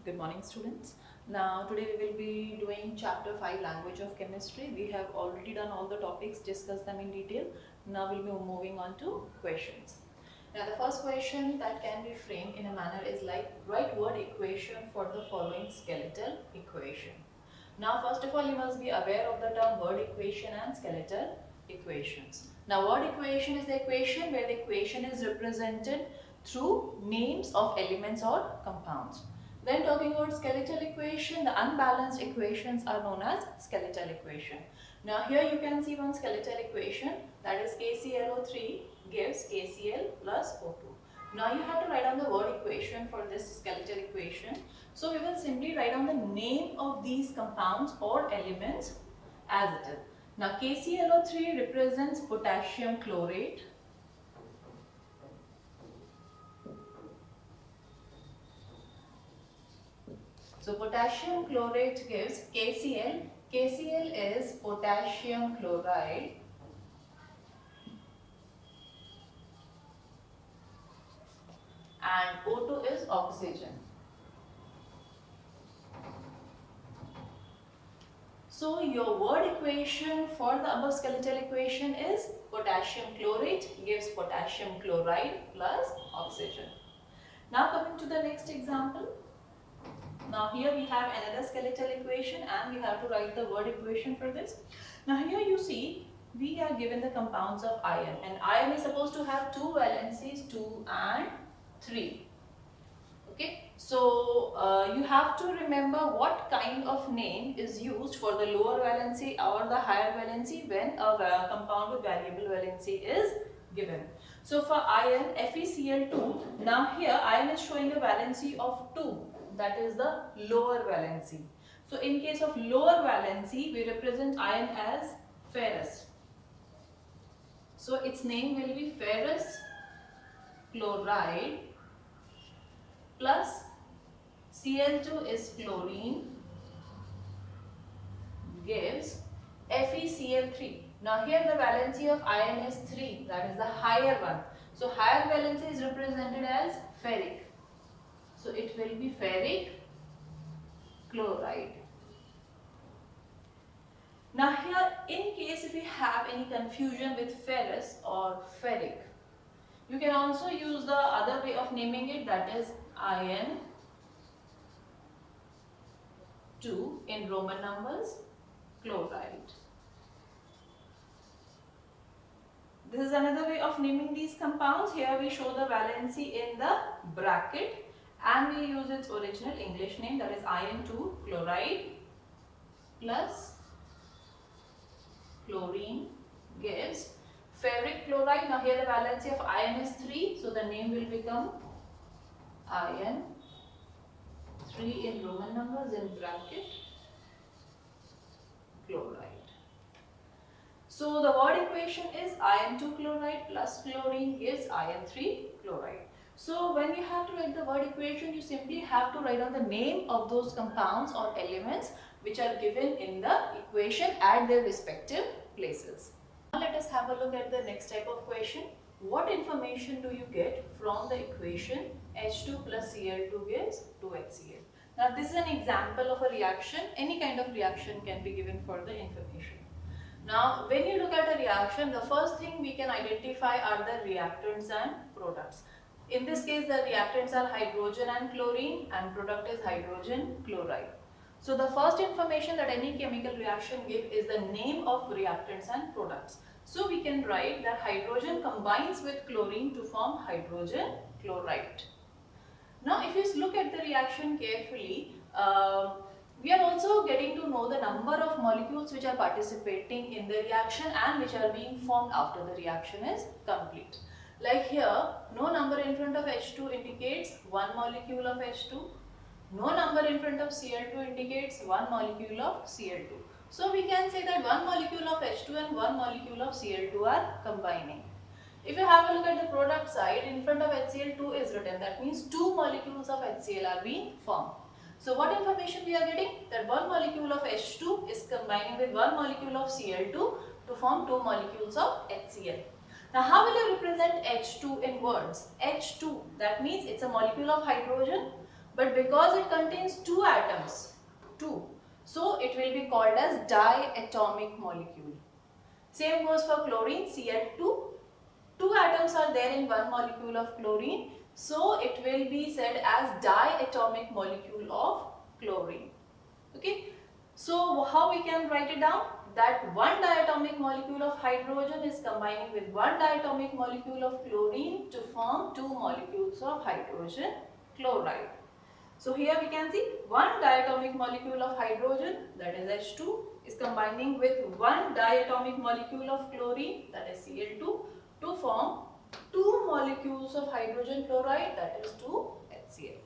Good morning, students. Now, today we will be doing chapter 5 language of chemistry. We have already done all the topics, discussed them in detail. Now, we'll be moving on to questions. Now, the first question that can be framed in a manner is like write word equation for the following skeletal equation. Now, first of all, you must be aware of the term word equation and skeletal equations. Now, word equation is the equation where the equation is represented through names of elements or compounds. When talking about skeletal equation, the unbalanced equations are known as skeletal equation. Now here you can see one skeletal equation, that is KClO3 gives KCl plus O2. Now you have to write down the word equation for this skeletal equation. So we will simply write down the name of these compounds or elements as it is. Now KClO3 represents potassium chlorate. So potassium chlorate gives KCl. KCl is potassium chloride. And O2 is oxygen. So your word equation for the above skeletal equation is potassium chlorate gives potassium chloride plus oxygen. Now coming to the next example. Now here we have another skeletal equation and we have to write the word equation for this. Now here you see we are given the compounds of iron, and iron is supposed to have two valencies, 2 and 3. Okay, so you have to remember what kind of name is used for the lower valency or the higher valency when a compound with variable valency is given. So for iron, FeCl2, now here iron is showing a valency of 2. That is the lower valency. So in case of lower valency, we represent iron as ferrous. So its name will be ferrous chloride plus Cl2 is chlorine gives FeCl3. Now here the valency of iron is 3, that is the higher one. So higher valency is represented as ferric. So it will be ferric chloride. Now here, in case if we have any confusion with ferrous or ferric, you can also use the other way of naming it, that is iron 2 in Roman numbers chloride. This is another way of naming these compounds. Here we show the valency in the bracket and we use its original English name, that is iron 2 chloride plus chlorine gives ferric chloride. Now here the valency of iron is 3, so the name will become iron 3 in Roman numbers in bracket chloride. So the word equation is iron 2 chloride plus chlorine gives iron 3 chloride. So when you have to write the word equation, you simply have to write down the name of those compounds or elements which are given in the equation at their respective places. Now let us have a look at the next type of question. What information do you get from the equation H2 plus Cl2 gives 2HCl? Now this is an example of a reaction. Any kind of reaction can be given for the information. Now when you look at a reaction, the first thing we can identify are the reactants and products. In this case, the reactants are hydrogen and chlorine and product is hydrogen chloride. So the first information that any chemical reaction gives is the name of reactants and products. So we can write that hydrogen combines with chlorine to form hydrogen chloride. Now if you look at the reaction carefully, we are also getting to know the number of molecules which are participating in the reaction and which are being formed after the reaction is complete. Like here, no number in front of H2 indicates 1 molecule of H2. No number in front of Cl2 indicates 1 molecule of Cl2. So we can say that 1 molecule of H2 and 1 molecule of Cl2 are combining. If you have a look at the product side, in front of HCl2 is written. That means 2 molecules of HCl are being formed. So what information we are getting? That 1 molecule of H2 is combining with 1 molecule of Cl2 to form 2 molecules of HCl. Now how will you represent H2 in words? H2, that means it's a molecule of hydrogen. but because it contains two atoms, so it will be called as diatomic molecule. Same goes for chlorine, Cl2. Two atoms are there in one molecule of chlorine, so it will be said as diatomic molecule of chlorine. Okay, so how we can write it down? That one diatomic molecule of hydrogen is combining with one diatomic molecule of chlorine to form two molecules of hydrogen chloride. So here we can see one diatomic molecule of hydrogen, that is H2, is combining with one diatomic molecule of chlorine, that is Cl2, to form two molecules of hydrogen chloride, that is 2HCl.